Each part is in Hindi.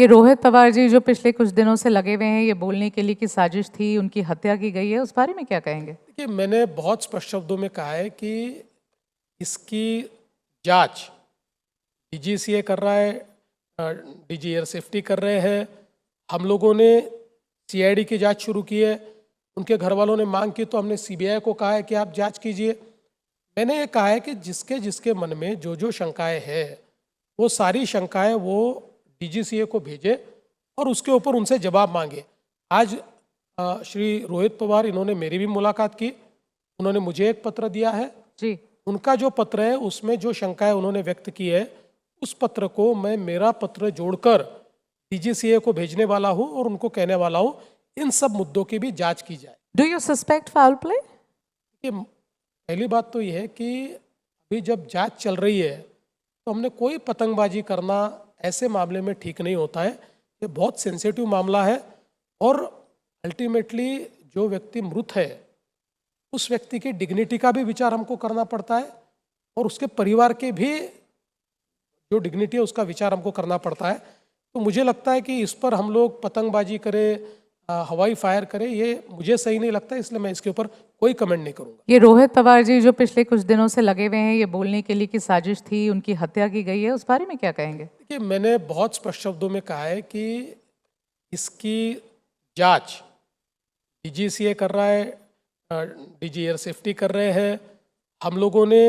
ये रोहित पवार जी जो पिछले कुछ दिनों से लगे हुए हैं ये बोलने के लिए कि साजिश थी, उनकी हत्या की गई है, उस बारे में क्या कहेंगे? देखिए, मैंने बहुत स्पष्ट शब्दों में कहा है कि इसकी जांच डीजीसीए कर रहा है, डीजी एयर सेफ्टी कर रहे हैं। हम लोगों ने सीआईडी की जांच शुरू की है। उनके घर वालों ने मांग की तो हमने सीबीआई को कहा है कि आप जांच कीजिए। मैंने ये कहा है कि जिसके जिसके मन में जो जो शंकाएं हैं वो सारी शंकाएं वो डीजीसीए को भेजे और उसके ऊपर उनसे जवाब मांगे। आज श्री रोहित पवार इन्होंने मेरी भी मुलाकात की, उन्होंने मुझे एक पत्र दिया है जी। उनका जो पत्र है उसमें जो शंकाएं उन्होंने व्यक्त की है उस पत्र को मैं मेरा पत्र जोड़कर डीजीसीए को भेजने वाला हूं और उनको कहने वाला हूं इन सब मुद्दों की भी जांच की जाए। Do you suspect foul play? कि पहली बात तो यह है कि अभी जब जांच चल रही है तो हमने कोई पतंगबाजी करना ऐसे मामले में ठीक नहीं होता है। ये बहुत सेंसिटिव मामला है और अल्टीमेटली जो व्यक्ति मृत है उस व्यक्ति की डिग्निटी का भी विचार हमको करना पड़ता है और उसके परिवार के भी जो डिग्निटी है उसका विचार हमको करना पड़ता है। तो मुझे लगता है कि इस पर हम लोग पतंगबाजी करें, हवाई फायर करें, ये मुझे सही नहीं लगता, इसलिए मैं इसके ऊपर कोई कमेंट नहीं करूंगा। ये रोहित पवार जी जो पिछले कुछ दिनों से लगे हुए हैं ये बोलने के लिए कि साजिश थी, उनकी हत्या की गई है, उस बारे में क्या कहेंगे? देखिए, मैंने बहुत स्पष्ट शब्दों में कहा है कि इसकी जांच डीजीसीए कर रहा है, डीजी एयर सेफ्टी कर रहे हैं। हम लोगों ने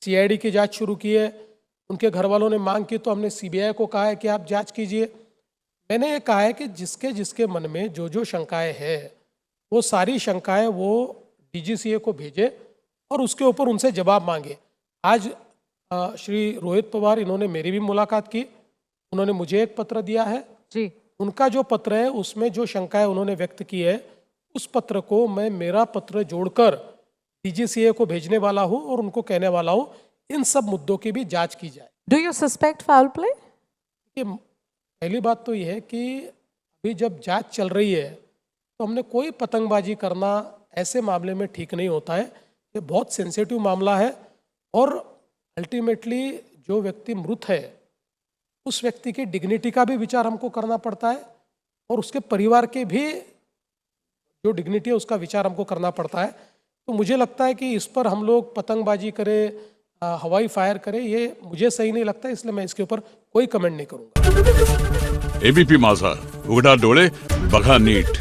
सीआईडी की जांच शुरू की है। उनके घर वालों ने मांग की तो हमने सीबीआई को कहा है कि आप जांच कीजिए। मैंने ये कहा है कि जिसके जिसके मन में जो जो शंकाएं हैं वो सारी शंकाएं वो डीजीसीए को भेजे और उसके ऊपर उनसे जवाब मांगे। आज श्री रोहित पवार इन्होंने मेरी भी मुलाकात की, उन्होंने मुझे एक पत्र दिया है जी। उनका जो पत्र है उसमें जो शंकाएं उन्होंने व्यक्त की है उस पत्र को मैं मेरा पत्र जोड़कर डीजीसीए को भेजने वाला हूं और उनको कहने वाला हूं इन सब मुद्दों की भी जांच की जाए। Do you suspect foul play? कि पहली बात तो यह है कि अभी जब जांच चल रही है तो हमने कोई पतंगबाजी करना ऐसे मामले में ठीक नहीं होता है। ये बहुत सेंसिटिव मामला है और अल्टीमेटली जो व्यक्ति मृत है उस व्यक्ति की डिग्निटी का भी विचार हमको करना पड़ता है और उसके परिवार के भी जो डिग्निटी है उसका विचार हमको करना पड़ता है। तो मुझे लगता है कि इस पर हम लोग पतंगबाजी करें, हवाई फायर करें, ये मुझे सही नहीं लगता, इसलिए मैं इसके ऊपर कोई कमेंट नहीं करूंगा। एबीपी माझा, उघडा डोळे बघा नीट।